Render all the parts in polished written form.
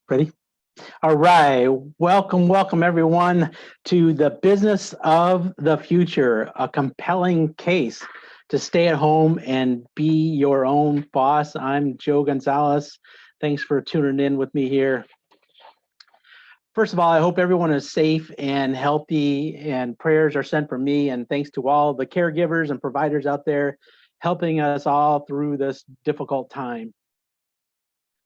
Ready? All right. Welcome everyone to the business of the future, a compelling case to stay at home and be your own boss. I'm Joe Gonzalez. Thanks for tuning in with me here. First of all, I hope everyone is safe and healthy, and prayers are sent for me. And thanks to all the caregivers and providers out there helping us all through this difficult time.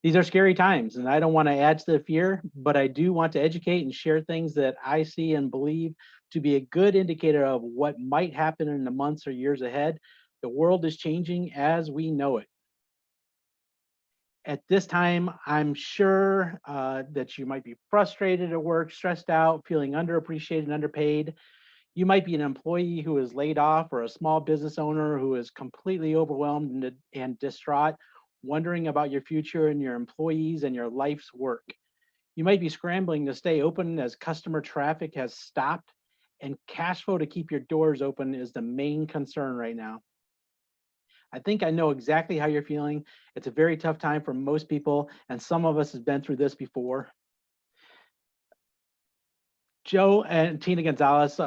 These are scary times, and I don't want to add to the fear, but I do want to educate and share things that I see and believe to be a good indicator of what might happen in the months or years ahead. The world is changing as we know it. At this time, I'm sure that you might be frustrated at work, stressed out, feeling underappreciated and underpaid. You might be an employee who is laid off, or a small business owner who is completely overwhelmed and distraught, wondering about your future and your employees and your life's work. You might be scrambling to stay open as customer traffic has stopped, and cash flow to keep your doors open is the main concern right now. I think I know exactly how you're feeling. It's a very tough time for most people, and some of us have been through this before. Joe and Tina Gonzalez,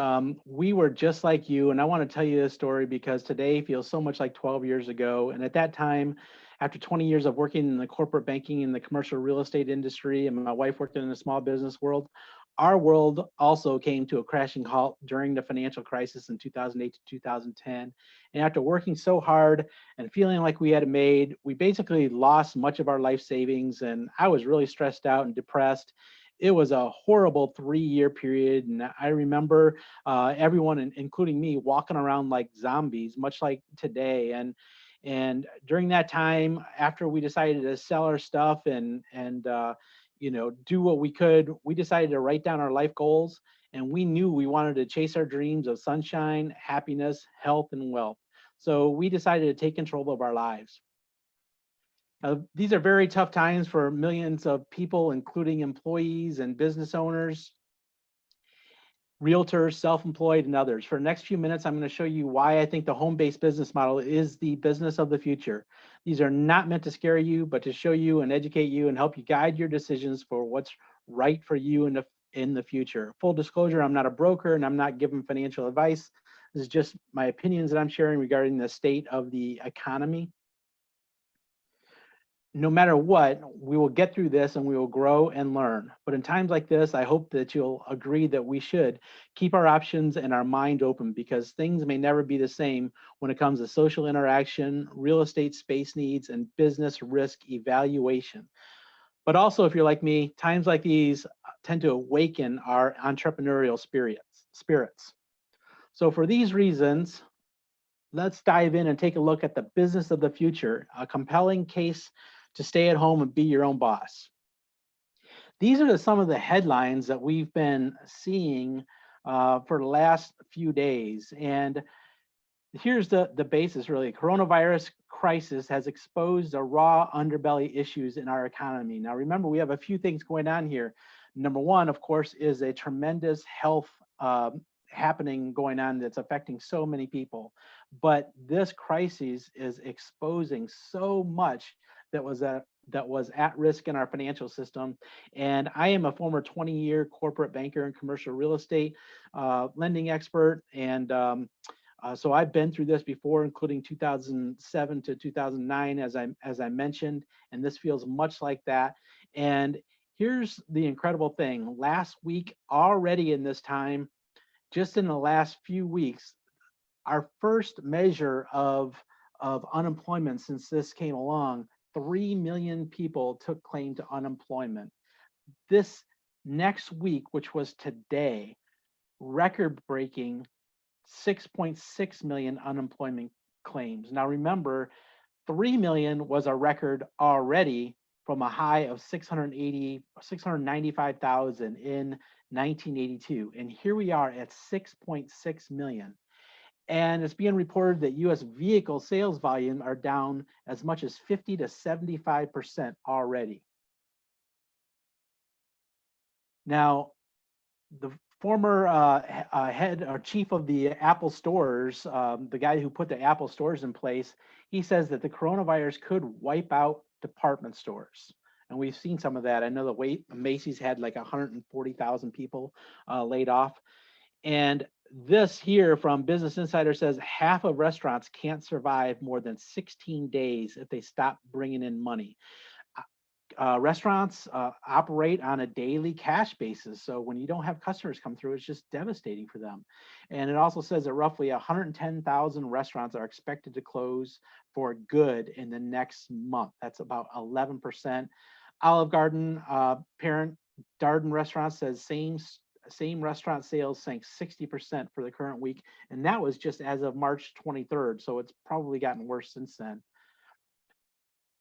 we were just like you, and I want to tell you this story because today feels so much like 12 years ago. And at that time, after 20 years of working in the corporate banking and the commercial real estate industry, and my wife worked in the small business world, our world also came to a crashing halt during the financial crisis in 2008 to 2010. And after working so hard and feeling like we had it made, we basically lost much of our life savings, and I was really stressed out and depressed. It was a horrible 3-year period, and I remember everyone, including me, walking around like zombies, much like today. And during that time, after we decided to sell our stuff and do what we could, we decided to write down our life goals, and we knew we wanted to chase our dreams of sunshine, happiness, health, and wealth. So we decided to take control of our lives. These are very tough times for millions of people, including employees and business owners, realtors, self-employed, and others. For the next few minutes, I'm going to show you why I think the home-based business model is the business of the future. These are not meant to scare you, but to show you and educate you and help you guide your decisions for what's right for you in the future. Full disclosure, I'm not a broker and I'm not giving financial advice. This is just my opinions that I'm sharing regarding the state of the economy. No matter what, we will get through this and we will grow and learn. But in times like this, I hope that you'll agree that we should keep our options and our mind open, because things may never be the same when it comes to social interaction, real estate space needs, and business risk evaluation. But also, if you're like me, times like these tend to awaken our entrepreneurial spirits. So for these reasons, let's dive in and take a look at the business of the future, a compelling case to stay at home and be your own boss. These are some of the headlines that we've been seeing for the last few days. And here's the basis, really. Coronavirus crisis has exposed the raw underbelly issues in our economy. Now, remember, we have a few things going on here. Number one, of course, is a tremendous health happening going on that's affecting so many people. But this crisis is exposing so much that was at risk in our financial system. And I am a former 20-year corporate banker and commercial real estate lending expert. And so I've been through this before, including 2007 to 2009, as I mentioned, and this feels much like that. And here's the incredible thing. Last week, already in this time, just in the last few weeks, our first measure of unemployment since this came along, 3 million people took claim to unemployment. This next week, which was today, record-breaking 6.6 million unemployment claims. Now remember, 3 million was a record already from a high of 695,000 in 1982. And here we are at 6.6 million. And it's being reported that US vehicle sales volume are down as much as 50 to 75% already. Now, the former head or chief of the Apple stores, the guy who put the Apple stores in place, he says that the coronavirus could wipe out department stores. And we've seen some of that. I know Macy's had like 140,000 people laid off. And this here from Business Insider says half of restaurants can't survive more than 16 days if they stop bringing in money. Restaurants operate on a daily cash basis. So when you don't have customers come through, it's just devastating for them. And it also says that roughly 110,000 restaurants are expected to close for good in the next month. That's about 11%. Olive Garden parent Darden Restaurant says same restaurant sales sank 60% for the current week. And that was just as of March 23rd. So it's probably gotten worse since then.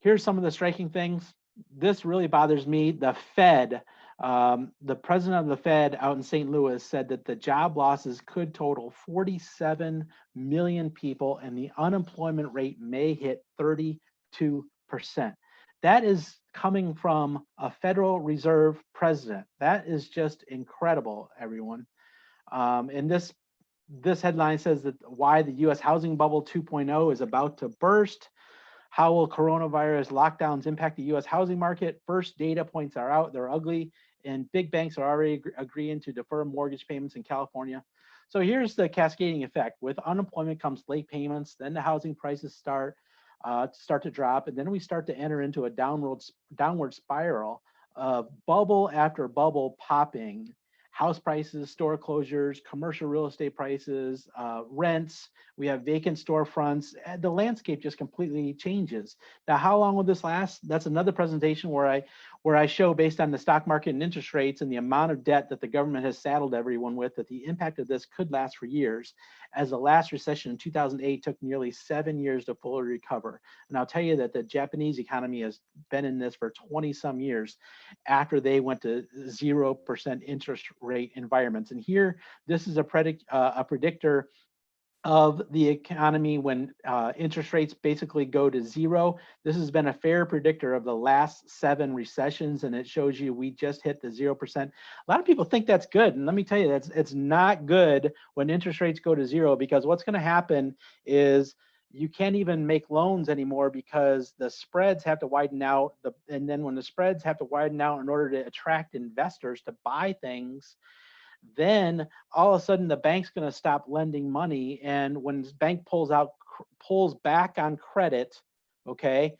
Here's some of the striking things. This really bothers me. The Fed, the president of the Fed out in St. Louis said that the job losses could total 47 million people and the unemployment rate may hit 32%. That is coming from a Federal Reserve president. That is just incredible, everyone. And this headline says that why the U.S. housing bubble 2.0 is about to burst. How will coronavirus lockdowns impact the U.S. housing market? First data points are out. They're ugly. And big banks are already agreeing to defer mortgage payments in California. So here's the cascading effect. With unemployment comes late payments. Then the housing prices start to drop. And then we start to enter into a downward spiral of bubble after bubble popping. House prices, store closures, commercial real estate prices, rents. We have vacant storefronts. The landscape just completely changes. Now, how long will this last? That's another presentation where I show, based on the stock market and interest rates and the amount of debt that the government has saddled everyone with, that the impact of this could last for years, as the last recession in 2008 took nearly 7 years to fully recover. And I'll tell you that the Japanese economy has been in this for 20 some years after they went to 0% interest rate environments. And here, this is a predictor of the economy when interest rates basically go to zero. This has been a fair predictor of the last 7 recessions, and it shows you we just hit the 0%. A lot of people think that's good, and let me tell you, it's not good when interest rates go to zero, because what's going to happen is you can't even make loans anymore because the spreads have to widen out. And then when the spreads have to widen out in order to attract investors to buy things, then all of a sudden the bank's going to stop lending money. And when the bank pulls back on credit, okay,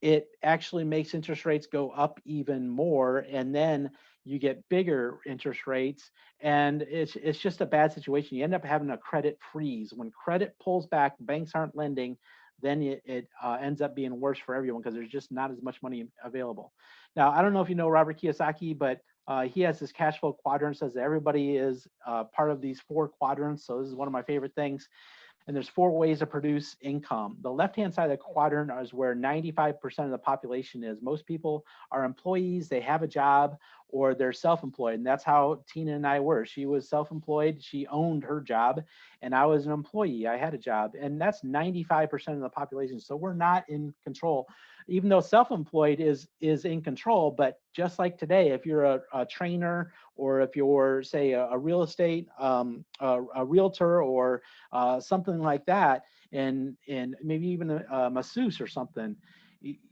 it actually makes interest rates go up even more. And then you get bigger interest rates, and it's just a bad situation. You end up having a credit freeze. When credit pulls back, banks aren't lending, then it ends up being worse for everyone because there's just not as much money available. Now, I don't know if you know Robert Kiyosaki, but he has this cash flow quadrant, says that everybody is part of these 4 quadrants. So this is one of my favorite things. And there's 4 ways to produce income. The left-hand side of the quadrant is where 95% of the population is. Most people are employees, they have a job, or they're self-employed. And that's how Tina and I were. She was self-employed, she owned her job, and I was an employee, I had a job. And that's 95% of the population. So we're not in control, even though self-employed is in control. But just like today, if you're a trainer, or if you're, say, a real estate, a realtor, or something like that, and maybe even a masseuse or something,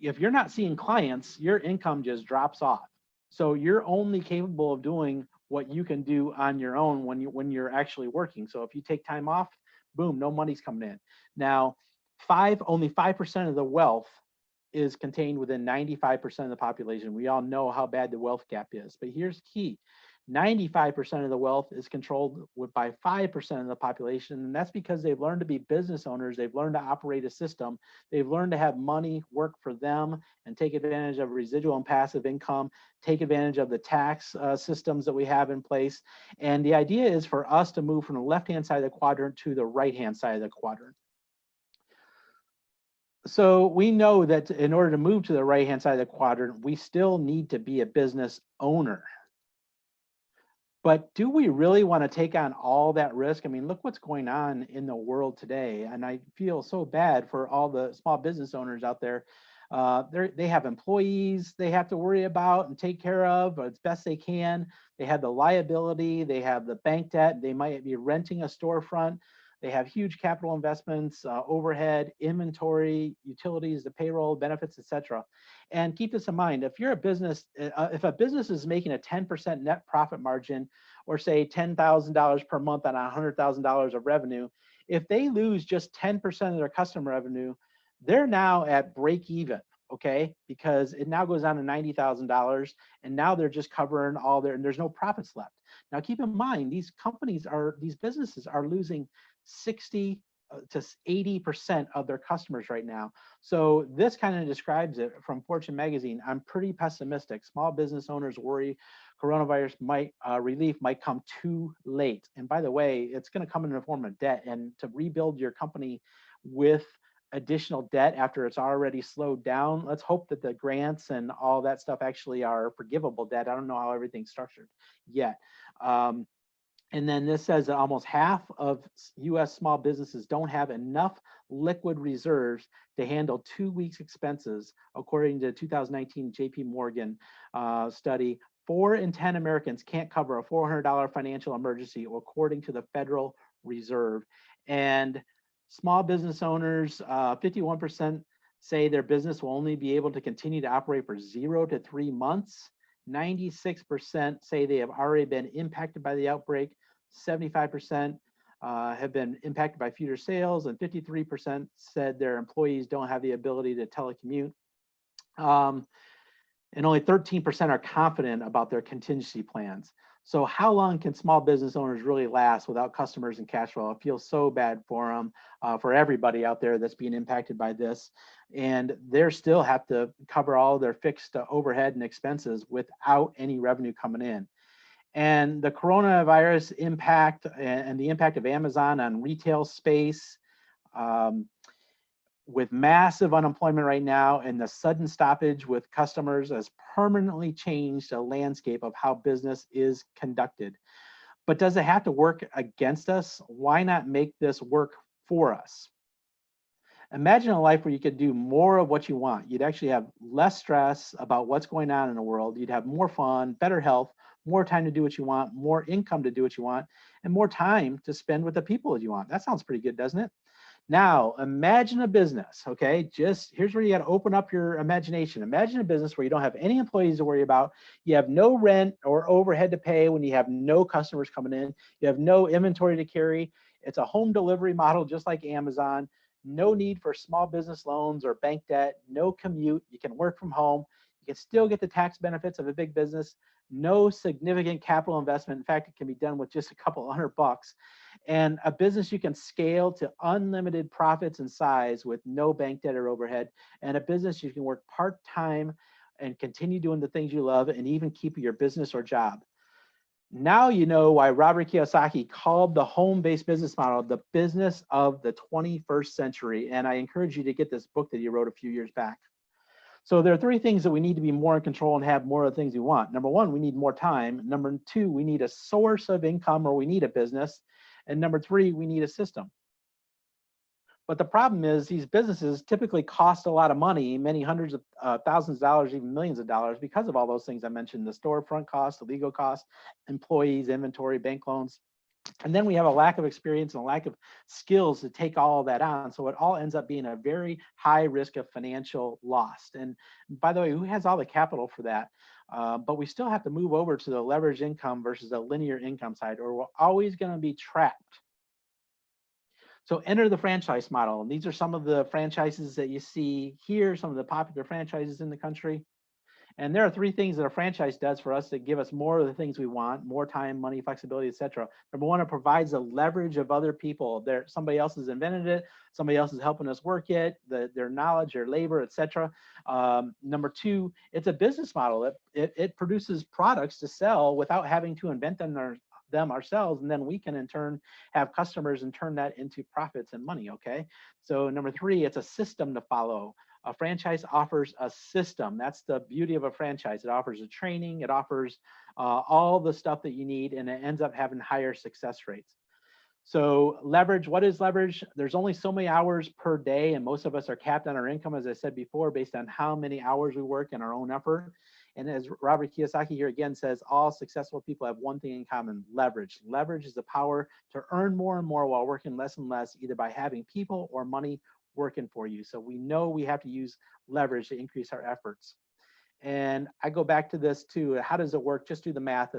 if you're not seeing clients, your income just drops off. So you're only capable of doing what you can do on your own when you're actually working. So if you take time off, boom, no money's coming in. Now, only 5% of the wealth is contained within 95% of the population. We all know how bad the wealth gap is, but here's key. 95% of the wealth is controlled by 5% of the population, and that's because they've learned to be business owners. They've learned to operate a system. They've learned to have money work for them and take advantage of residual and passive income, take advantage of the tax systems that we have in place. And the idea is for us to move from the left-hand side of the quadrant to the right-hand side of the quadrant. So we know that in order to move to the right-hand side of the quadrant, we still need to be a business owner. But do we really want to take on all that risk? I mean, look what's going on in the world today. And I feel so bad for all the small business owners out there. They have employees they have to worry about and take care of as best they can. They have the liability, they have the bank debt, they might be renting a storefront. They have huge capital investments, overhead, inventory, utilities, the payroll, benefits, etc. And keep this in mind: if you're a business, if a business is making a 10% net profit margin, or say $10,000 per month on $100,000 of revenue, if they lose just 10% of their customer revenue, they're now at break even. Okay, because it now goes down to $90,000, and now they're just covering all their, and there's no profits left. Now, keep in mind, these businesses are losing 60 to 80% of their customers right now. So this kind of describes it from Fortune magazine. I'm pretty pessimistic. Small business owners worry coronavirus relief might come too late. And by the way, it's going to come in the form of debt. And to rebuild your company with additional debt after it's already slowed down, let's hope that the grants and all that stuff actually are forgivable debt. I don't know how everything's structured yet. And then this says that almost half of US small businesses don't have enough liquid reserves to handle 2 weeks expenses, according to 2019 JP Morgan study. 4 in 10 Americans can't cover a $400 financial emergency, according to the Federal Reserve. And small business owners, 51% say their business will only be able to continue to operate for 0 to 3 months. 96% say they have already been impacted by the outbreak. 75% have been impacted by future sales, and 53% said their employees don't have the ability to telecommute. And only 13% are confident about their contingency plans. So how long can small business owners really last without customers and cash flow? I feel so bad for them, for everybody out there that's being impacted by this. And they still have to cover all their fixed overhead and expenses without any revenue coming in. And the coronavirus impact and the impact of Amazon on retail space, with massive unemployment right now, and the sudden stoppage with customers has permanently changed the landscape of how business is conducted. But does it have to work against us? Why not make this work for us? Imagine a life where you could do more of what you want. You'd actually have less stress about what's going on in the world. You'd have more fun, better health, more time to do what you want, more income to do what you want, and more time to spend with the people that you want. That sounds pretty good, doesn't it? Now, imagine a business, okay? Just here's where you got to open up your imagination. Imagine a business where you don't have any employees to worry about. You have no rent or overhead to pay when you have no customers coming in. You have no inventory to carry. It's a home delivery model, just like Amazon. No need for small business loans or bank debt. No commute. You can work from home. You can still get the tax benefits of a big business. No significant capital investment. In fact, it can be done with just a couple $100. And a business you can scale to unlimited profits and size with no bank debt or overhead. And a business you can work part-time and continue doing the things you love and even keep your business or job. Now you know why Robert Kiyosaki called the home-based business model the business of the 21st century. And I encourage you to get this book that he wrote a few years back. So there are 3 things that we need to be more in control and have more of the things we want. Number 1, we need more time. Number 2, we need a source of income, or we need a business. And number 3, we need a system. But the problem is these businesses typically cost a lot of money, many hundreds of thousands of dollars, even millions of dollars, because of all those things I mentioned: the storefront costs, the legal costs, employees, inventory, bank loans. And then we have a lack of experience and a lack of skills to take all of that on. So it all ends up being a very high risk of financial loss. And by the way, who has all the capital for that? But we still have to move over to the leveraged income versus the linear income side, or we're always going to be trapped. So enter the franchise model. And these are some of the franchises that you see here, some of the popular franchises in the country. And there are 3 things that a franchise does for us that give us more of the things we want: more time, money, flexibility, etc. Number 1, it provides the leverage of other people. Somebody else has invented it. Somebody else is helping us work it, their knowledge, their labor, etc. Number 2, it's a business model. It produces products to sell without having to invent them ourselves, and then we can in turn have customers and turn that into profits and money. Okay, so number 3, it's a system to follow. A franchise offers a system. That's the beauty of a franchise. It offers a training, it offers all the stuff that you need, and it ends up having higher success rates. So leverage, what is leverage? There's only so many hours per day, and most of us are capped on our income, as I said before, based on how many hours we work and our own effort. And as Robert Kiyosaki here again says, all successful people have one thing in common: leverage. Leverage is the power to earn more and more while working less and less, either by having people or money working for you. So we know we have to use leverage to increase our efforts. And I go back to this too. How does it work? Just do the math.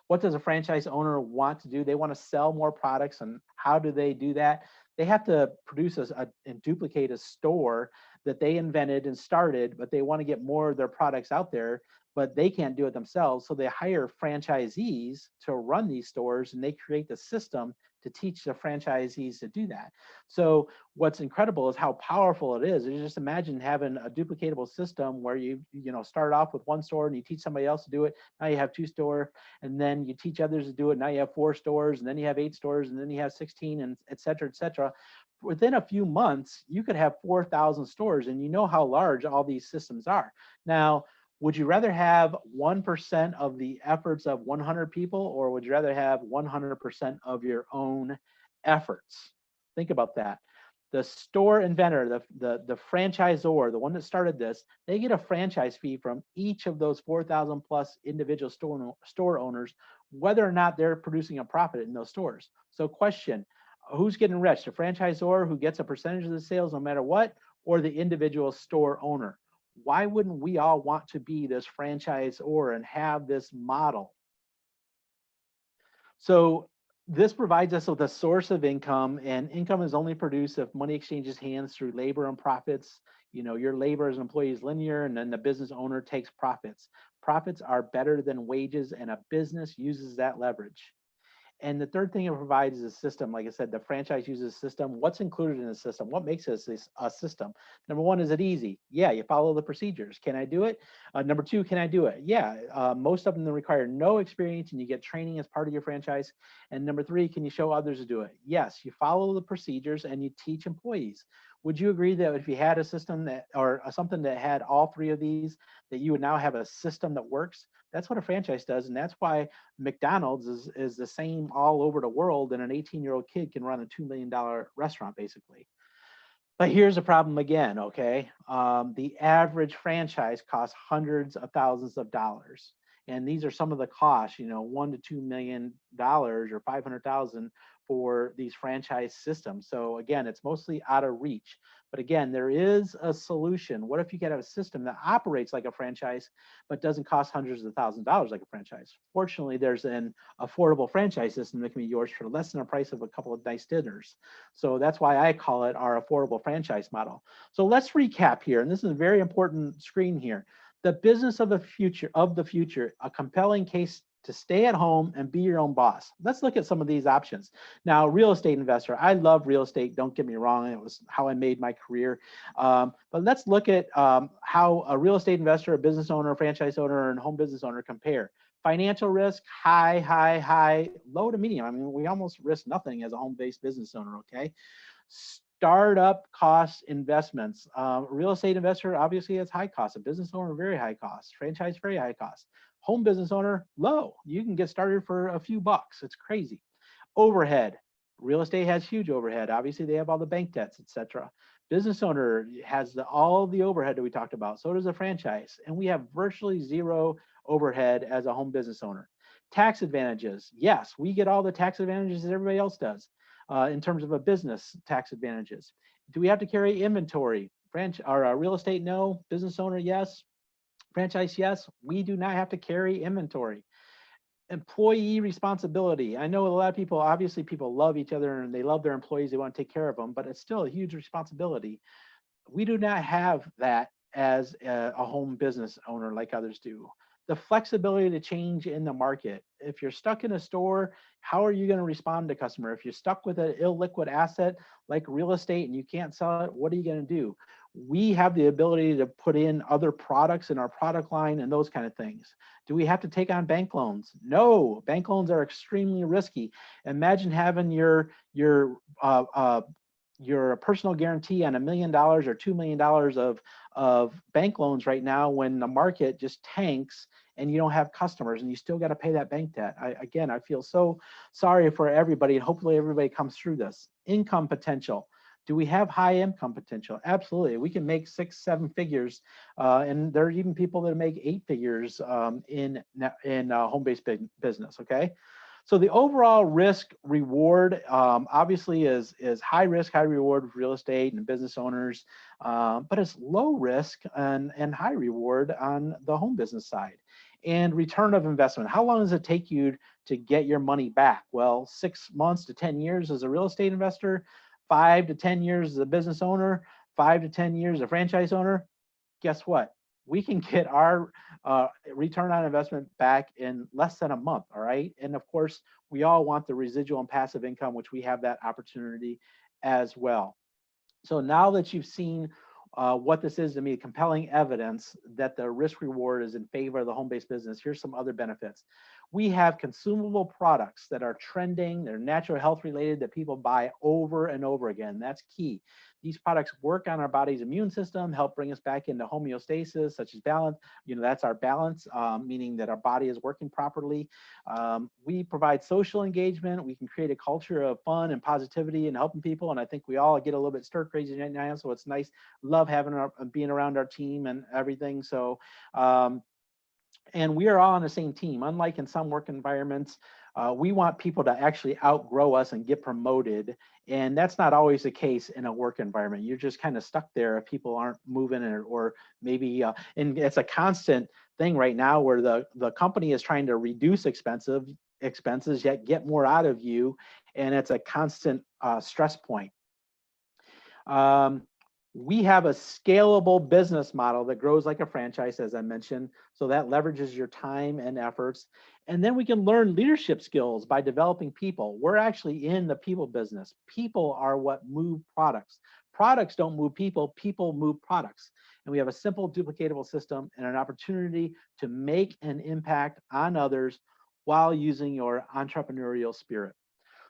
What does a franchise owner want to do? They want to sell more products. And how do they do that? They have to produce and duplicate a store that they invented and started, but they want to get more of their products out there, but they can't do it themselves. So they hire franchisees to run these stores, and they create the system to teach the franchisees to do that. So what's incredible is how powerful it is. You just imagine having a duplicatable system where you start off with one store and you teach somebody else to do it. Now you have 2 stores, and then you teach others to do it. Now you have 4 stores, and then you have 8 stores, and then you have 16, and et cetera, et cetera. Within a few months, you could have 4,000 stores, and you know how large all these systems are. Now, would you rather have 1% of the efforts of 100 people, or would you rather have 100% of your own efforts? Think about that. The store inventor, the franchisor, the one that started this, they get a franchise fee from each of those 4,000 plus individual store owners, whether or not they're producing a profit in those stores. So question, who's getting rich? The franchisor, who gets a percentage of the sales no matter what, or the individual store owner? Why wouldn't we all want to be this franchisor and have this model? So this provides us with a source of income, and income is only produced if money exchanges hands through labor and profits. Your labor as an employee is linear, and then the business owner takes profits. Profits are better than wages, and a business uses that leverage. And the third thing it provides is a system. Like I said, the franchise uses a system. What's included in the system? What makes it a system? Number one, is it easy? Yeah, you follow the procedures. Can I do it? Number two, can I do it? Yeah, most of them require no experience, and you get training as part of your franchise. And number three, can you show others to do it? Yes, you follow the procedures and you teach employees. Would you agree that if you had a system that, or something that had all 3 of these, that you would now have a system that works? That's what a franchise does, and that's why McDonald's is the same all over the world, and an 18-year-old kid can run a $2 million restaurant, basically. But here's a problem again, okay? The average franchise costs hundreds of thousands of dollars. And these are some of the costs, $1 to $2 million or 500,000 for these franchise systems. So again, it's mostly out of reach. But again, there is a solution. What if you could have a system that operates like a franchise, but doesn't cost hundreds of thousands of dollars like a franchise? Fortunately, there's an affordable franchise system that can be yours for less than the price of a couple of nice dinners. So that's why I call it our affordable franchise model. So let's recap here, and this is a very important screen here. The business of the future, a compelling case to stay at home and be your own boss. Let's look at some of these options. Now, real estate investor. I love real estate. Don't get me wrong. It was how I made my career. But let's look at how a real estate investor, a business owner, a franchise owner, and home business owner compare. Financial risk, high, high, high, low to medium. I mean, we almost risk nothing as a home-based business owner, okay? Startup cost investments. Real estate investor obviously has high cost. A business owner, very high cost. Franchise, very high cost. Home business owner, low. You can get started for a few bucks. It's crazy. Overhead. Real estate has huge overhead. Obviously, they have all the bank debts, etc. Business owner has all the overhead that we talked about. So does a franchise. And we have virtually zero overhead as a home business owner. Tax advantages. Yes, we get all the tax advantages that everybody else does. In terms of a business tax advantages. Do we have to carry inventory? Real estate, no. Business owner, yes. Franchise, yes. We do not have to carry inventory. Employee responsibility. I know a lot of people, obviously people love each other and they love their employees. They want to take care of them, but it's still a huge responsibility. We do not have that as a home business owner like others do. The flexibility to change in the market. If you're stuck in a store, how are you going to respond to customer? If you're stuck with an illiquid asset like real estate and you can't sell it, what are you going to do? We have the ability to put in other products in our product line and those kind of things. Do we have to take on bank loans? No, bank loans are extremely risky. Imagine having your personal guarantee on $1 million or $2 million of bank loans right now when the market just tanks and you don't have customers and you still got to pay that bank debt. I feel so sorry for everybody, and hopefully everybody comes through this. Income potential. Do we have high income potential? Absolutely. We can make 6, 7 figures, and there are even people that make 8 figures in home-based business. Okay, so the overall risk reward obviously is high risk, high reward with real estate and business owners, but it's low risk and high reward on the home business side. And return of investment. How long does it take you to get your money back? Well, 6 months to 10 years as a real estate investor, 5 to 10 years as a business owner, 5 to 10 years as a franchise owner. Guess what? We can get our return on investment back in less than a month. All right. And of course, we all want the residual and passive income, which we have that opportunity as well. So now that you've seen what this is to me, compelling evidence that the risk reward is in favor of the home-based business, here's some other benefits. We have consumable products that are trending, they're natural health related, that people buy over and over again. That's key. These products work on our body's immune system, help bring us back into homeostasis, such as balance. That's our balance, meaning that our body is working properly. We provide social engagement. We can create a culture of fun and positivity and helping people. And I think we all get a little bit stir crazy right now, so it's nice. Love having being around our team and everything. So, and we are all on the same team. Unlike in some work environments, we want people to actually outgrow us and get promoted. And that's not always the case in a work environment. You're just kind of stuck there if people aren't moving, or maybe, and it's a constant thing right now where the company is trying to reduce expenses, yet get more out of you. And it's a constant stress point. We have a scalable business model that grows like a franchise, as I mentioned. So that leverages your time and efforts. And then we can learn leadership skills by developing people. We're actually in the people business. People are what move products. Products don't move people, people move products. And we have a simple duplicatable system and an opportunity to make an impact on others while using your entrepreneurial spirit.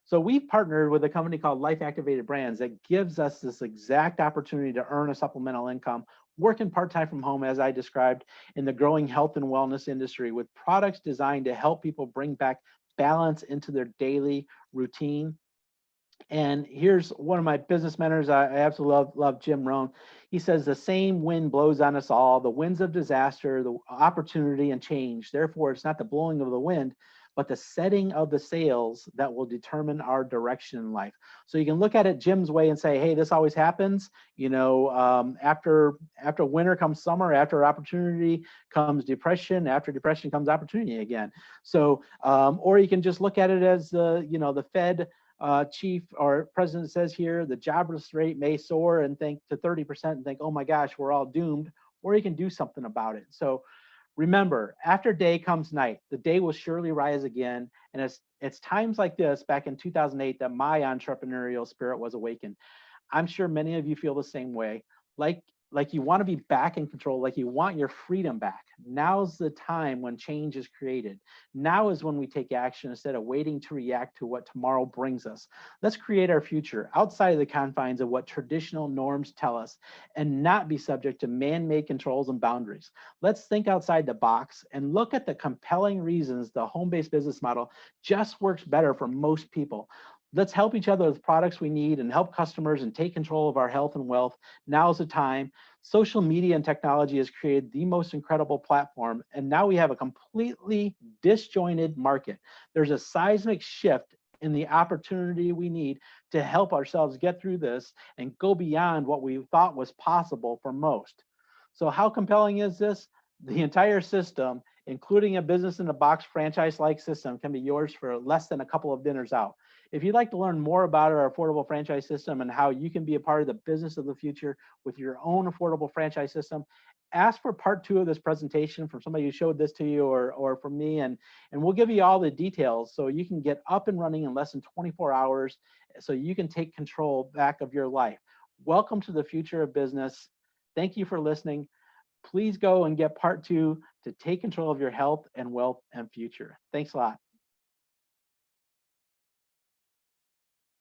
So we've partnered with a company called Life Activated Brands that gives us this exact opportunity to earn a supplemental income, working part-time from home, as I described, in the growing health and wellness industry, with products designed to help people bring back balance into their daily routine. And here's one of my business mentors. I absolutely love Jim Rohn. He says, the same wind blows on us all, the winds of disaster, the opportunity and change. Therefore, it's not the blowing of the wind, but the setting of the sails that will determine our direction in life. So you can look at it Jim's way and say, hey, this always happens. After winter comes summer, after opportunity comes depression, after depression comes opportunity again. So, or you can just look at it as the Fed chief or president says here, the jobless rate may soar and think to 30% and think, oh my gosh, we're all doomed, or you can do something about it. So remember, after day comes night. The day will surely rise again. And it's times like this, back in 2008, that my entrepreneurial spirit was awakened. I'm sure many of you feel the same way. Like you want to be back in control, like you want your freedom back. Now's the time when change is created. Now is when we take action instead of waiting to react to what tomorrow brings us. Let's create our future outside of the confines of what traditional norms tell us and not be subject to man-made controls and boundaries. Let's think outside the box and look at the compelling reasons the home-based business model just works better for most people. Let's help each other with products we need and help customers and take control of our health and wealth. Now's the time. Social media and technology has created the most incredible platform, and now we have a completely disjointed market. There's a seismic shift in the opportunity we need to help ourselves get through this and go beyond what we thought was possible for most. So how compelling is this? The entire system, including a business-in-a-box franchise-like system, can be yours for less than a couple of dinners out. If you'd like to learn more about our affordable franchise system and how you can be a part of the business of the future with your own affordable franchise system, ask for part 2 of this presentation from somebody who showed this to you or from me, and we'll give you all the details so you can get up and running in less than 24 hours so you can take control back of your life. Welcome to the future of business. Thank you for listening. Please go and get part 2 to take control of your health and wealth and future. Thanks a lot.